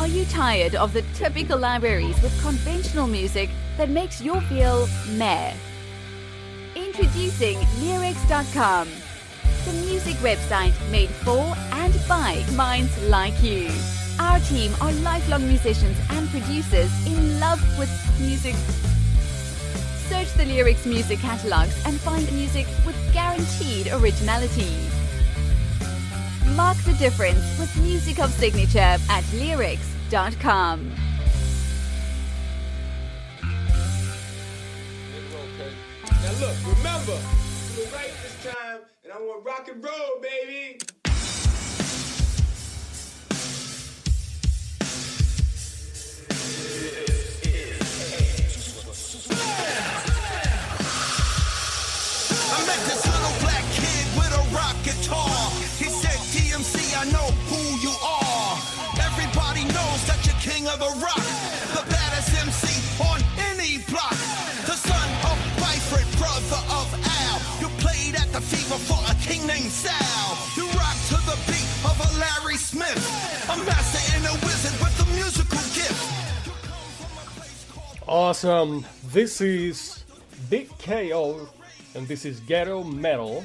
Are you tired of the typical libraries with conventional music that makes you feel meh? Introducing Leerecs.com, the music website made for and by minds like you. Our team are lifelong musicians and producers in love with music. Search the Leerecs music catalogs and find music with guaranteed originality. Mark the difference with music of signature at Leerecs.com. Okay. Now look, remember, to the right this time, and I want rock and roll, baby. I met this little black kid with a rock guitar. He said, TMC, I know who you are. Everybody knows that you're king of the rock, the baddest MC on any block. The son of Byford, brother of Al. You played at the Fever for a king named Sal. You rock to the beat of a Larry Smith, a master and a wizard with a musical gift. Awesome. This is BIG K.O. and this is Ghetto Metal.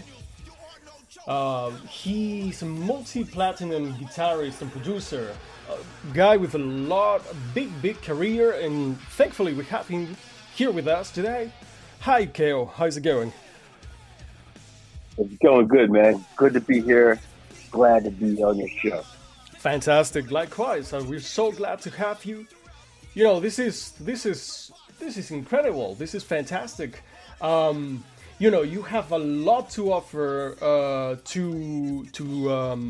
He's a multi-platinum guitarist and producer, a guy with a big career, and thankfully we have him here with us today. Hi K.O., how's it going? It's going good, man. Good to be here. Glad to be on your show. Fantastic. Likewise, we're so glad to have you. You know, this is incredible. This is fantastic. You know, you have a lot to offer to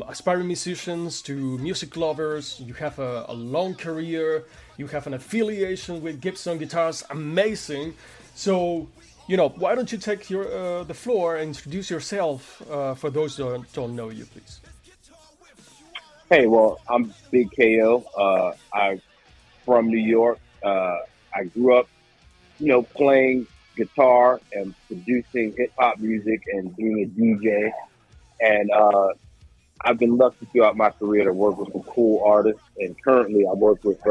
aspiring musicians, to music lovers. You have a long career. You have an affiliation with Gibson Guitars. Amazing. So, you know, why don't you take the floor and introduce yourself for those who don't know you, please. Hey, well, I'm Big K.O. I'm from New York. I grew up, playing guitar and producing hip-hop music and being a DJ. And I've been lucky throughout my career to work with some cool artists. And currently I work with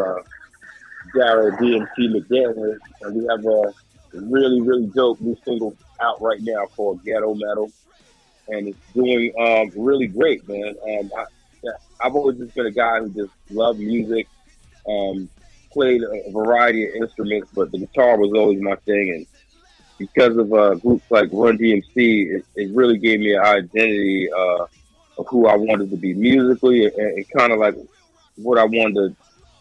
Jared DMC McDaniel. And we have a really, really dope new single out right now called Ghetto Metal. And it's doing really great, man. And I've always just been a guy who just loved music, played a variety of instruments, but the guitar was always my thing. And because of groups like Run DMC, it really gave me an identity of who I wanted to be musically and kind of like what I wanted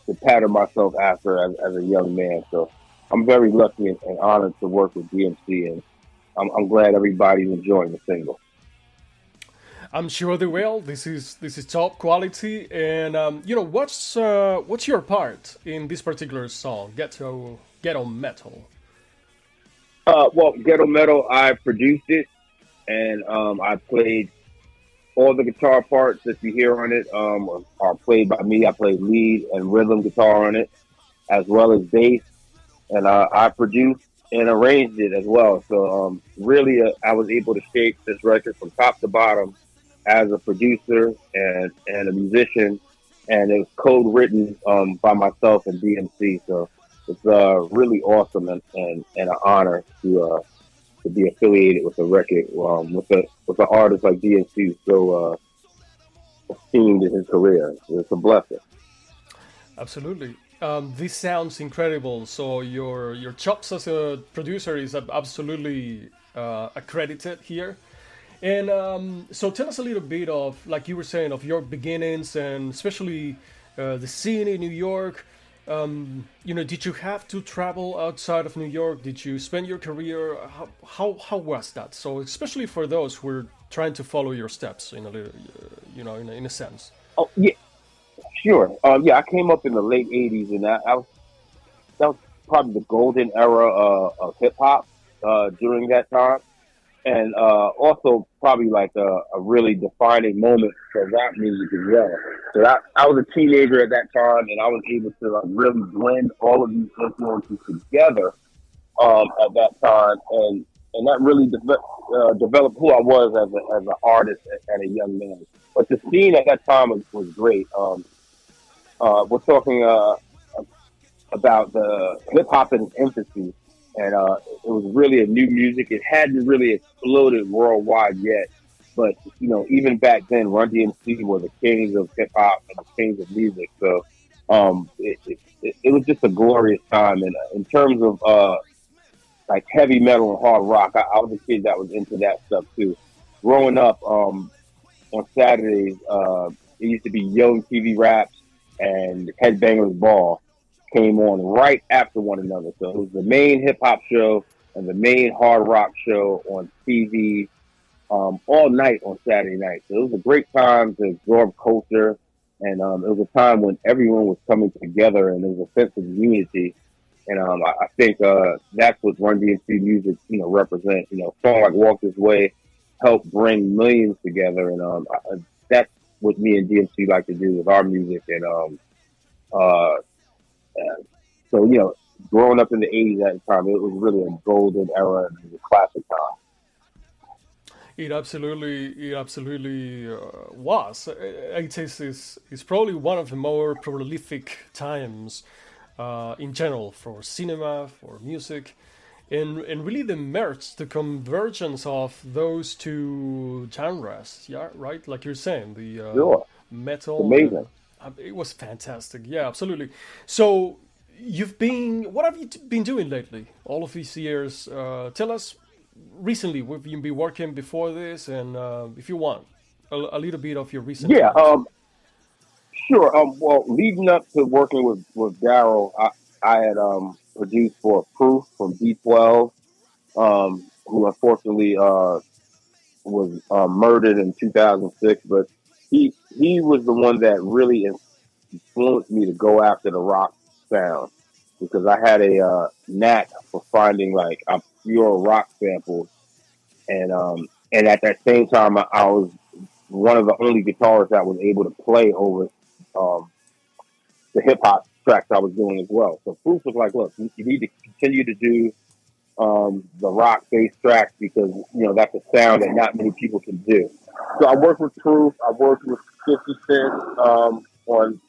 to pattern myself after as a young man. So I'm very lucky and honored to work with DMC, and I'm glad everybody's enjoying the single. I'm sure they will. This is top quality, and what's your part in this particular song, Ghetto Metal? Well, Ghetto Metal, I produced it, and I played all the guitar parts that you hear on it are played by me. I played lead and rhythm guitar on it, as well as bass, and I produced and arranged it as well. So really, I was able to shape this record from top to bottom as a producer and a musician, and it was code written by myself and DMC. So it's really awesome and an honor to be affiliated with a record with an artist like DMC who's so esteemed in his career. It's a blessing. Absolutely. This sounds incredible. So your chops as a producer is absolutely accredited here. And so tell us a little bit of, like you were saying, of your beginnings, and especially the scene in New York. Did you have to travel outside of New York? Did you spend your career? How was that? So especially for those who are trying to follow your steps in a little, in a sense. Oh yeah, sure. I came up in the late '80s, and that was probably the golden era of hip hop during that time. And also probably like a really defining moment for rap music as well. So I was a teenager at that time, and I was able to like really blend all of these influences together at that time, and that really developed who I was as an artist and a young man. But the scene at that time was great. we're talking about the hip hop in its infancy, and it was really a new music. It hadn't really exploded worldwide yet, but even back then, Run DMC were the kings of hip hop and the kings of music. So it was just a glorious time. And in terms of like heavy metal and hard rock, I was a kid that was into that stuff too. Growing up, on Saturdays, it used to be Young TV Raps and Headbangers Ball came on right after one another. So it was the main hip hop show and the main hard rock show on TV all night on Saturday night. So it was a great time to absorb culture, and it was a time when everyone was coming together and there was a sense of unity. And I think that's what Run DMC music, represents. A song like Walk This Way helped bring millions together, and that's what me and DMC like to do with our music. And uh, so, growing up in the 80s at the time, it was really a golden era and it was a classic time. It absolutely was. 80s is probably one of the more prolific times in general for cinema, for music, and really the merge, the convergence of those two genres. Yeah, right. Like you're saying, the Sure. metal. Amazing. It was fantastic. Yeah, absolutely. So what have you been doing lately? All of these years. Tell us recently. We've you been working before this, and if you want, a little bit of your recent Yeah, times. sure. Well, leading up to working with Daryl, I had produced for Proof from D12, who unfortunately was murdered in 2006. But he was the one that really influenced me to go after the rock sound because I had a knack for finding like obscure rock samples, and at that same time, I was one of the only guitarists that was able to play over um, the hip hop tracks I was doing as well. So Proof was like, look, you need to continue to do the rock bass tracks because that's a sound that not many people can do. So I worked with Proof. I worked with 50 Cent on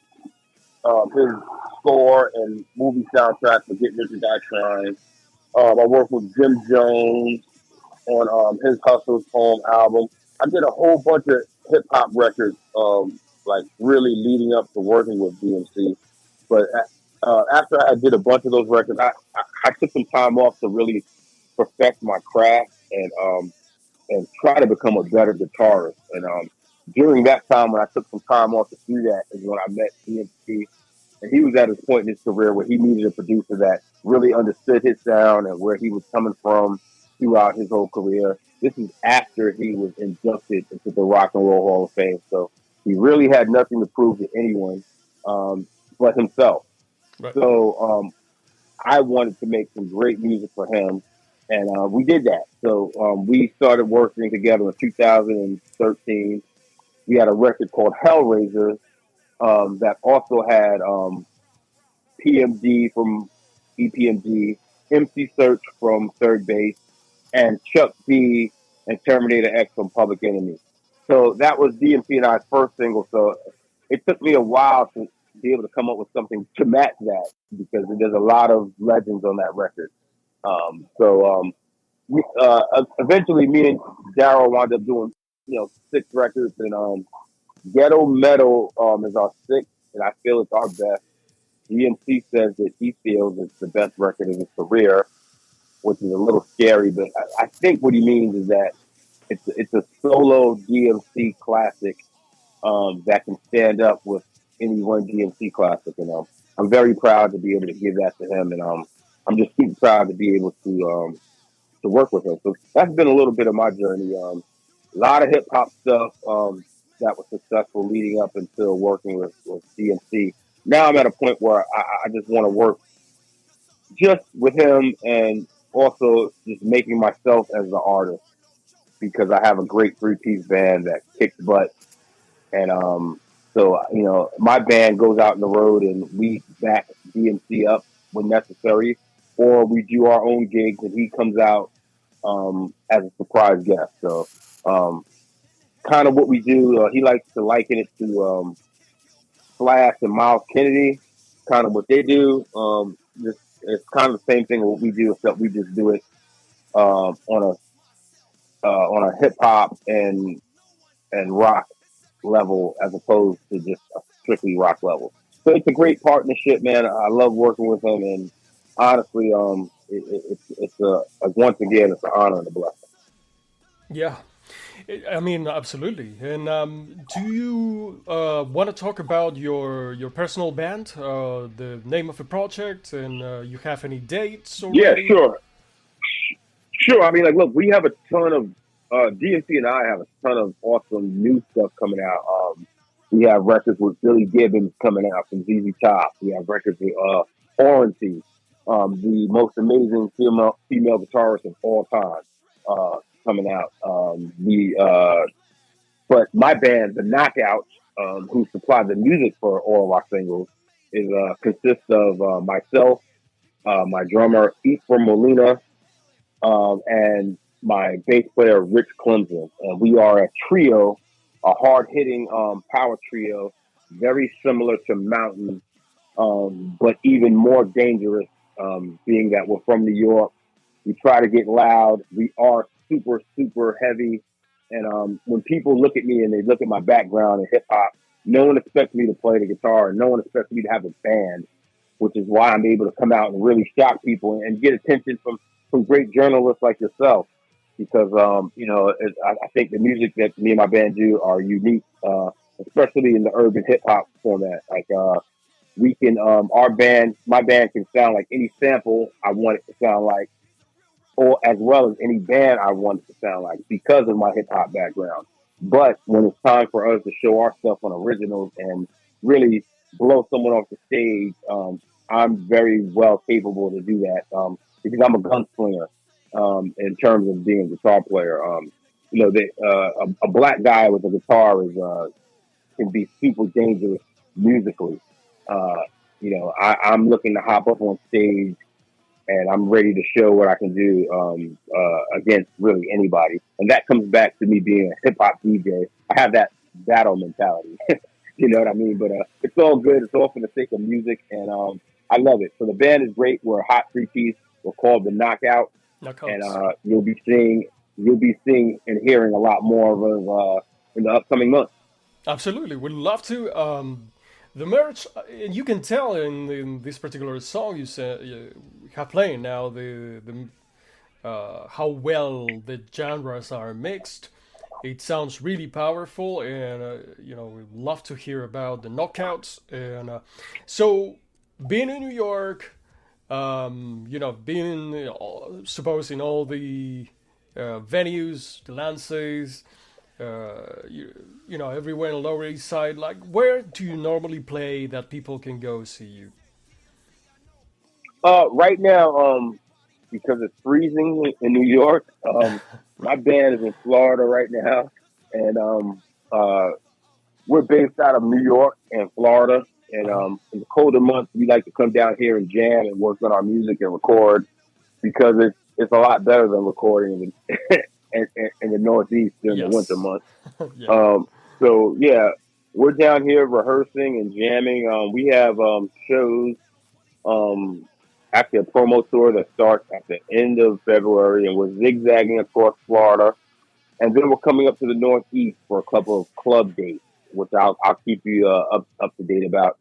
his score and movie soundtracks for Get Rich or Die Trying. I worked with Jim Jones on his Hustle's Home album. I did a whole bunch of hip hop records, like really leading up to working with DMC. But after I did a bunch of those records, I took some time off to really perfect my craft and try to become a better guitarist. And during that time, when I took some time off to do that, is when I met DMC. And he was at his point in his career where he needed a producer that really understood his sound and where he was coming from throughout his whole career. This is after he was inducted into the Rock and Roll Hall of Fame. So he really had nothing to prove to anyone but himself. Right. So I wanted to make some great music for him, and we did that. So we started working together in 2013. We had a record called Hellraiser that also had PMD from EPMD, MC Search from Third Base, and Chuck D and Terminator X from Public Enemy. So that was DMC and I's first single. So it took me a while to be able to come up with something to match that because there's a lot of legends on that record. Eventually, me and Daryl wound up doing 6 records, and Ghetto Metal is our 6th, and I feel it's our best. DMC says that he feels it's the best record of his career, which is a little scary, but I think what he means is that it's a solo DMC classic that can stand up with any one DMC classic. And I'm very proud to be able to give that to him, and I'm just super proud to be able to work with him. So that's been a little bit of my journey. A lot of hip hop stuff that was successful leading up until working with DMC. Now I'm at a point where I just want to work just with him and also just making myself as the artist because I have a great 3-piece band that kicks butt. And so, my band goes out on the road and we back DMC up when necessary, or we do our own gigs and he comes out as a surprise guest. So kind of what we do, he likes to liken it to Slash and Miles Kennedy, kind of what they do. It's kind of the same thing what we do, except we just do it on a hip hop and rock level as opposed to just a strictly rock level. So it's a great partnership, man. I love working with them, and honestly, it's once again it's an honor and a blessing. Yeah, I mean, absolutely. And do you want to talk about your personal band, the name of the project, and you have any dates Yeah, already? sure. I mean, like, look, we have a ton of DMC and I have a ton of awesome new stuff coming out. We have records with Billy Gibbons coming out from ZZ Top. We have records with Orange, the most amazing female guitarist of all time, coming out. But my band, the Knockouts, who supply the music for all of our singles, consists of myself, my drummer Ephraim Molina, and my bass player Rich Clemson. We are a trio, a hard-hitting power trio, very similar to Mountain, but even more dangerous, being that we're from New York. We try to get loud. We are super, super heavy. And when people look at me and they look at my background in hip-hop, no one expects me to play the guitar. No one expects me to have a band, which is why I'm able to come out and really shock people and get attention from great journalists like yourself. Because, I think the music that me and my band do are unique, especially in the urban hip-hop format. Like, my band can sound like any sample I want it to sound like, or as well as any band I want it to sound like because of my hip-hop background. But when it's time for us to show our stuff on originals and really blow someone off the stage, I'm very well capable to do that because I'm a gunslinger. In terms of being a guitar player, a black guy with a guitar can be super dangerous musically. I'm looking to hop up on stage, and I'm ready to show what I can do against really anybody. And that comes back to me being a hip hop DJ. I have that battle mentality. You know what I mean? But it's all good. It's all for the sake of music, and I love it. So the band is great. We're a hot 3-piece. We're called the Knockout. And you'll be seeing and hearing a lot more of us in the upcoming months. Absolutely, we'd love to. The merch, and you can tell in this particular song you have playing now how well the genres are mixed. It sounds really powerful, and we'd love to hear about the knockouts. And so, being in New York. Being supposed in all the venues, the Lances, everywhere in the Lower East Side. Like, where do you normally play that people can go see you? Right now, because it's freezing in New York, my band is in Florida right now, and we're based out of New York and Florida. And in the colder months, we like to come down here and jam and work on our music and record because it's a lot better than recording in the Northeast during the winter months. Yeah. We're down here rehearsing and jamming. We have shows, actually a promo tour that starts at the end of February, and we're zigzagging across Florida. And then we're coming up to the Northeast for a couple of club dates, which I'll keep you up to date about.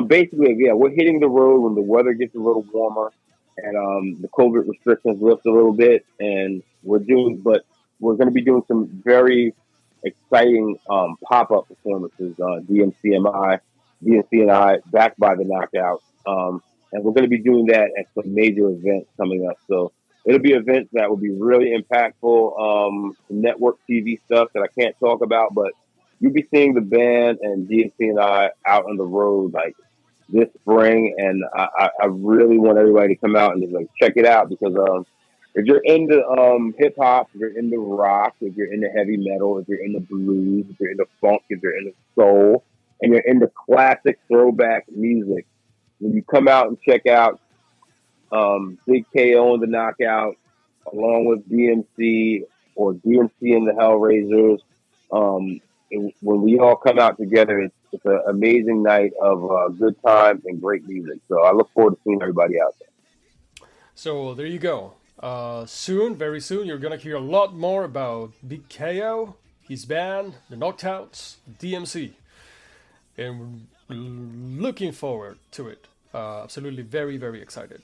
Basically, yeah, we're hitting the road when the weather gets a little warmer and the COVID restrictions lift a little bit, and we're going to be doing some very exciting pop-up performances. DMC and I, backed by the Knockout, and we're going to be doing that at some major events coming up. So it'll be events that will be really impactful, network TV stuff that I can't talk about, but you'll be seeing the band and DMC and I out on the road like this spring, and I really want everybody to come out and just like check it out because if you're into hip hop, if you're into rock, if you're into heavy metal, if you're into blues, if you're into funk, if you're into soul, and you're into classic throwback music, when you come out and check out Big K.O and the Knockout, along with DMC or DMC and the Hellraisers. When we all come out together, it's an amazing night of good times and great music. So I look forward to seeing everybody out there. So there you go. Soon, very soon, you're gonna hear a lot more about Big K.O, his band, the Knockouts, DMC, and we're looking forward to it. Absolutely, very, very excited.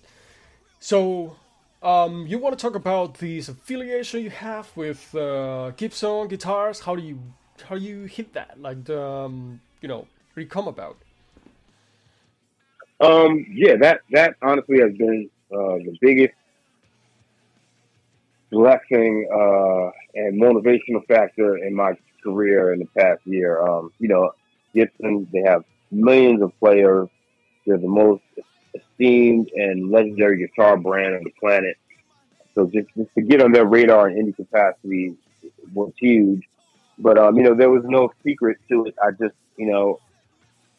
So, you want to talk about this affiliation you have with Gibson guitars? How do you hit that? Like, you know, how do you come about? Yeah, that honestly has been the biggest blessing and motivational factor in my career in the past year. You know, Gibson, they have millions of players. They're the most esteemed and legendary guitar brand on the planet. So just to get on their radar in any capacity was huge. But you know, there was no secret to it. I just, you know,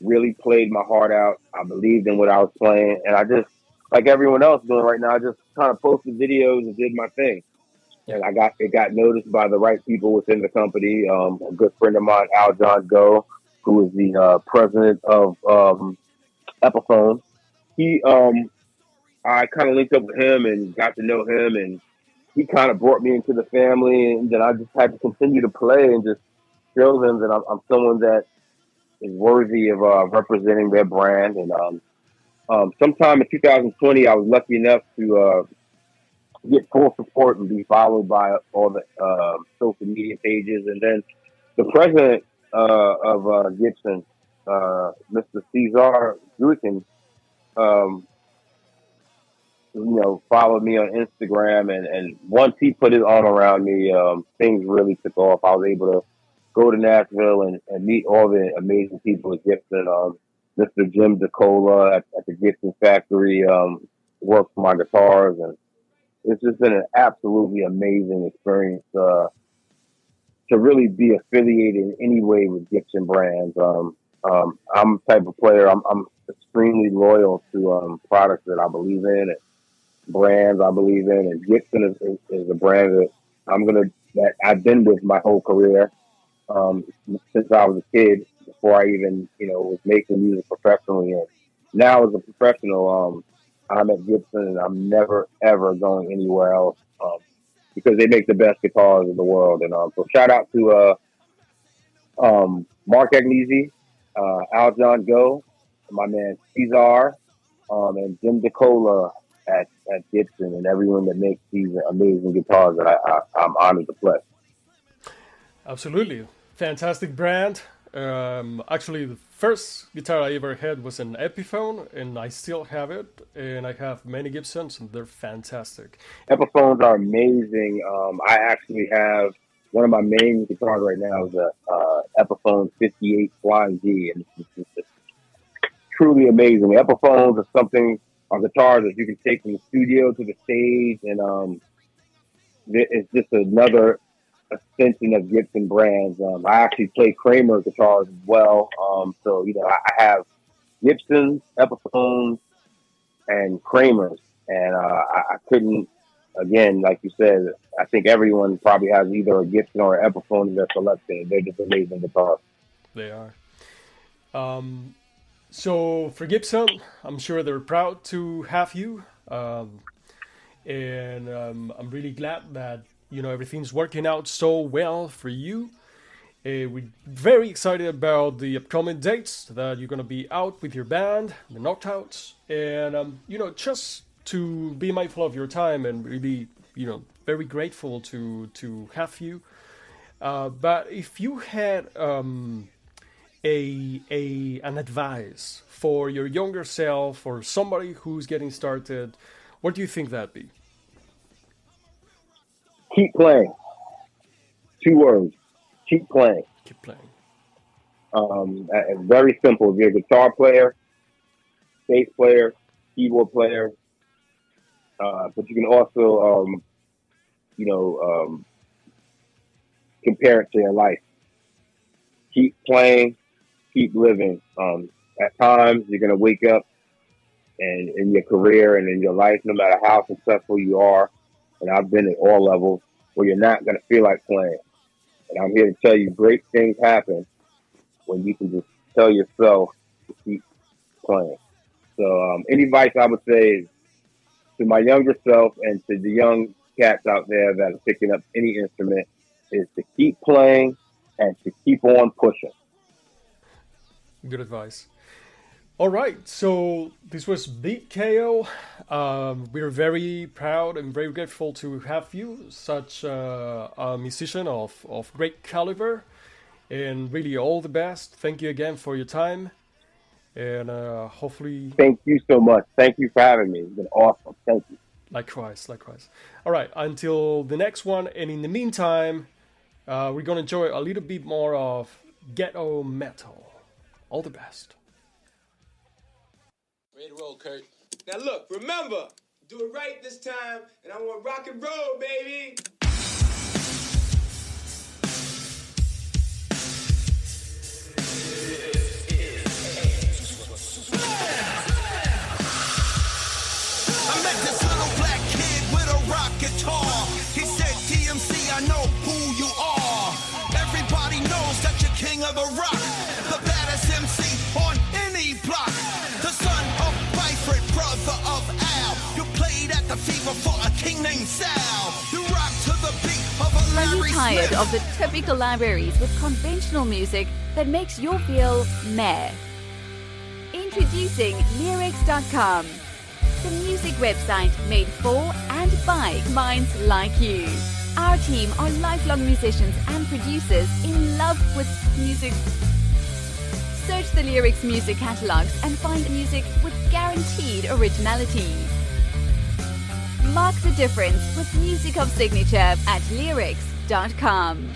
really played my heart out. I believed in what I was playing, and I just, like everyone else doing right now, I just kind of posted videos and did my thing. And it got noticed by the right people within the company. A good friend of mine, Go, who is the president of Epiphone. I kind of linked up with him and got to know him, and he kind of brought me into the family, and then I just had to continue to play and just show them that I'm someone that is worthy of representing their brand. And sometime in 2020, I was lucky enough to get full support and be followed by all the social media pages. And then the president of Gibson, Mr. Cesar Guikin, you know, followed me on Instagram, and once he put his arm around me, things really took off. I was able to go to Nashville and meet all the amazing people at Gibson. Mr. Jim DeCola at the Gibson factory worked for my guitars, and it's just been an absolutely amazing experience to really be affiliated in any way with Gibson brands. I'm the type of player, I'm extremely loyal to products that I believe in and brands I believe in, and Gibson is a brand that I've been with my whole career since I was a kid, before I even, you know, was making music professionally. And now as a professional, I'm at Gibson, and I'm never ever going anywhere else because they make the best guitars in the world. And so shout out to Mark Agnesi, Go, my man Cesar, and Jim DeCola at Gibson, and everyone that makes these amazing guitars that I'm honored to play. Absolutely. Fantastic brand. Actually, the first guitar I ever had was an Epiphone, and I still have it. And I have many Gibsons, and they're fantastic. Epiphones are amazing. I actually have one of my main guitars right now is a Epiphone 58 Flying G, and it's truly amazing. The Epiphones are something on guitars that you can take from the studio to the stage, and it's just another extension of Gibson brands. I actually play Kramer guitars as well, so you know I have Gibsons, Epiphones, and Kramers, and I couldn't, again, like you said, I think everyone probably has either a Gibson or an Epiphone in their collection. They're just amazing guitars. They are. So for Gibson, I'm sure they're proud to have you, and I'm really glad that, you know, everything's working out so well for you. We're very excited about the upcoming dates that you're gonna be out with your band, the Knockouts, and you know, just to be mindful of your time and really, you know, very grateful to have you. But if you had an advice for your younger self or somebody who's getting started, what do you think that'd be? Keep playing. 2 words. Keep playing. Keep playing. It's very simple. If you're a guitar player, bass player, keyboard player, but you can also, compare it to your life. Keep playing, keep living. At times, you're going to wake up and in your career and in your life, no matter how successful you are, and I've been at all levels, where you're not going to feel like playing. And I'm here to tell you, great things happen when you can just tell yourself to keep playing. So any advice I would say is to my younger self and to the young cats out there that are picking up any instrument is to keep playing and to keep on pushing. Good advice. All right, so this was BIG K.O. We're very proud and very grateful to have you, such a musician of great caliber, and really all the best. Thank you again for your time, and hopefully... Thank you so much. Thank you for having me. It's been awesome. Thank you. Likewise. All right, until the next one, and in the meantime, we're going to enjoy a little bit more of ghetto metal. All the best. Ready to roll, Kurt. Now look, remember, do it right this time, and I want rock and roll, baby. I met this little black kid with a rock guitar. He said, TMC, I know who you are. Everybody knows that you're king of the rock, the baddest MC on any block. The son of Byford, brother of Al. You played at the Fever for a king named Sal. You rock to the beat of a Are you Larry tired Smith. of the typical libraries with conventional music that makes you feel meh? Introducing Leerecs.com, the music website made for and by minds like you. Our team are lifelong musicians and producers in love with music. Search the Leerecs music catalogs and find music with guaranteed originality. Mark the difference with music of signature at Leerecs.com.